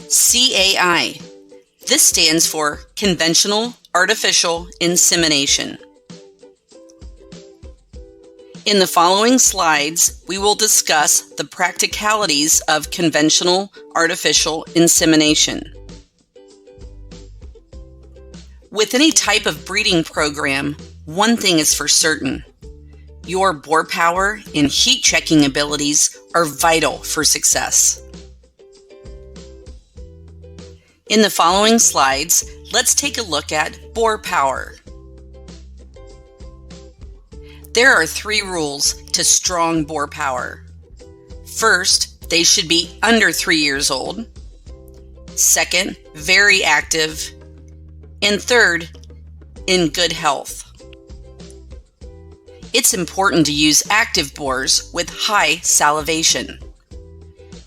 CAI. This stands for Conventional Artificial Insemination. In the following slides, we will discuss the practicalities of conventional artificial insemination. With any type of breeding program, one thing is for certain. Your bore power and heat checking abilities are vital for success. In the following slides, let's take a look at bore power. There are 3 rules to strong bore power. First, they should be under 3 years old. Second, very active. And third, in good health. It's important to use active bores with high salivation.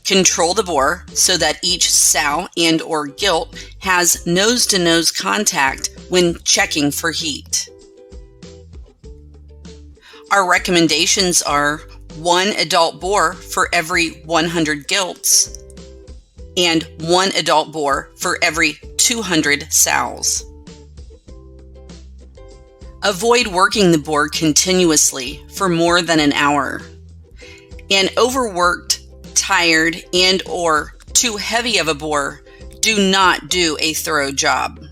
Control the bore so that each sow and/or gilt has nose-to-nose contact when checking for heat. Our recommendations are 1 adult bore for every 100 gilts and 1 adult bore for every 200 sows. Avoid working the bore continuously for more than an hour. An overworked, tired, and/or too heavy of a bore do not do a thorough job.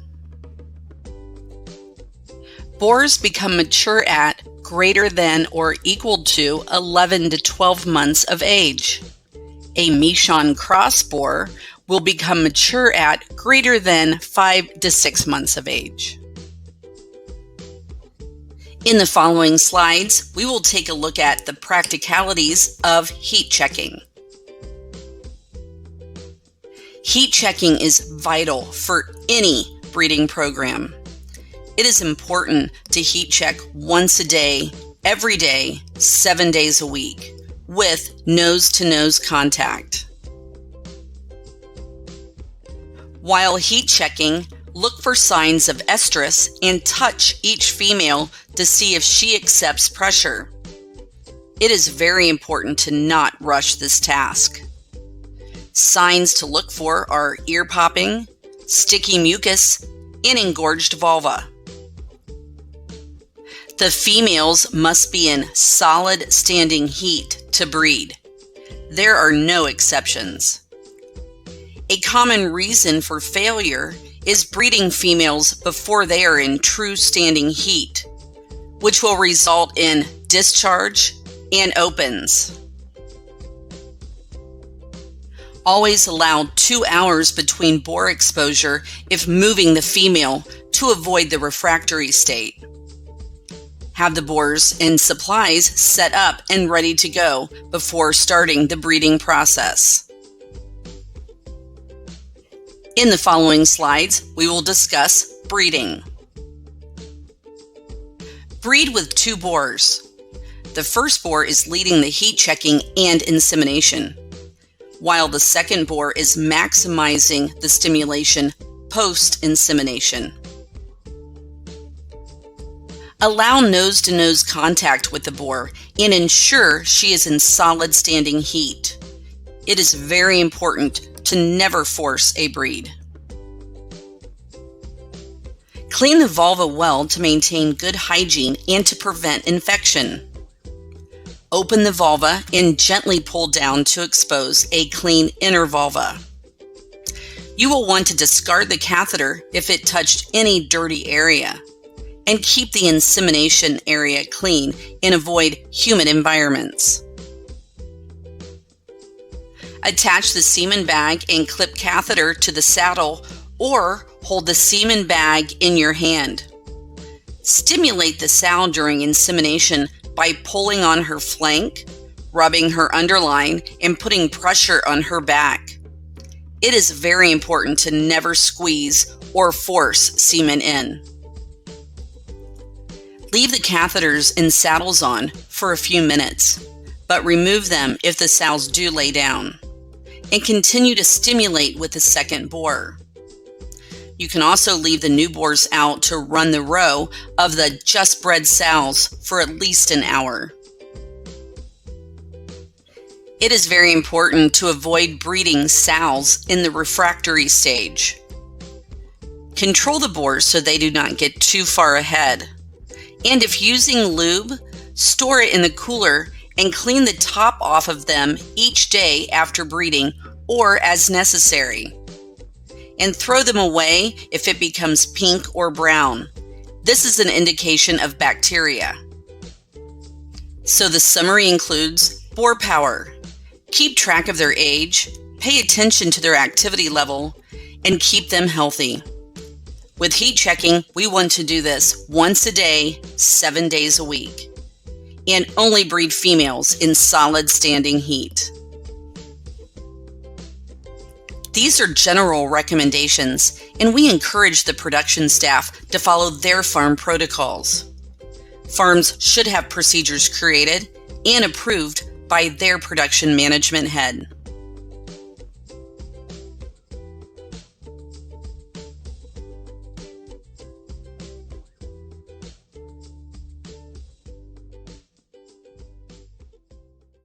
Bores become mature at greater than or equal to 11 to 12 months of age. A Michon cross bore will become mature at greater than 5 to 6 months of age. In the following slides, we will take a look at the practicalities of heat checking. Heat checking is vital for any breeding program. It is important to heat check once a day, every day, 7 days a week, with nose-to-nose contact. While heat checking, look for signs of estrus and touch each female to see if she accepts pressure. It is very important to not rush this task. Signs to look for are ear popping, sticky mucus, and engorged vulva. The females must be in solid standing heat to breed. There are no exceptions. A common reason for failure is breeding females before they are in true standing heat, which will result in discharge and opens. Always allow 2 hours between bore exposure if moving the female to avoid the refractory state. Have the bores and supplies set up and ready to go before starting the breeding process. In the following slides, we will discuss breeding. Breed with 2 bores. The first bore is leading the heat checking and insemination, while the second bore is maximizing the stimulation post-insemination. Allow nose-to-nose contact with the bore and ensure she is in solid standing heat. It is very important to never force a breed. Clean the vulva well to maintain good hygiene and to prevent infection. Open the vulva and gently pull down to expose a clean inner vulva. You will want to discard the catheter if it touched any dirty area, and keep the insemination area clean and avoid humid environments. Attach the semen bag and clip catheter to the saddle or hold the semen bag in your hand. Stimulate the sow during insemination by pulling on her flank, rubbing her underline, and putting pressure on her back. It is very important to never squeeze or force semen in. Leave the catheters and saddles on for a few minutes, but remove them if the sows do lay down, and continue to stimulate with the second bore. You can also leave the new bores out to run the row of the just bred sows for at least an hour. It is very important to avoid breeding sows in the refractory stage. Control the boars so they do not get too far ahead. And if using lube, store it in the cooler and clean the top off of them each day after breeding or as necessary. And throw them away if it becomes pink or brown. This is an indication of bacteria. So the summary includes boar power. Keep track of their age, pay attention to their activity level, and keep them healthy. With heat checking, we want to do this once a day, 7 days a week. And only breed females in solid standing heat. These are general recommendations, and we encourage the production staff to follow their farm protocols. Farms should have procedures created and approved by their production management head.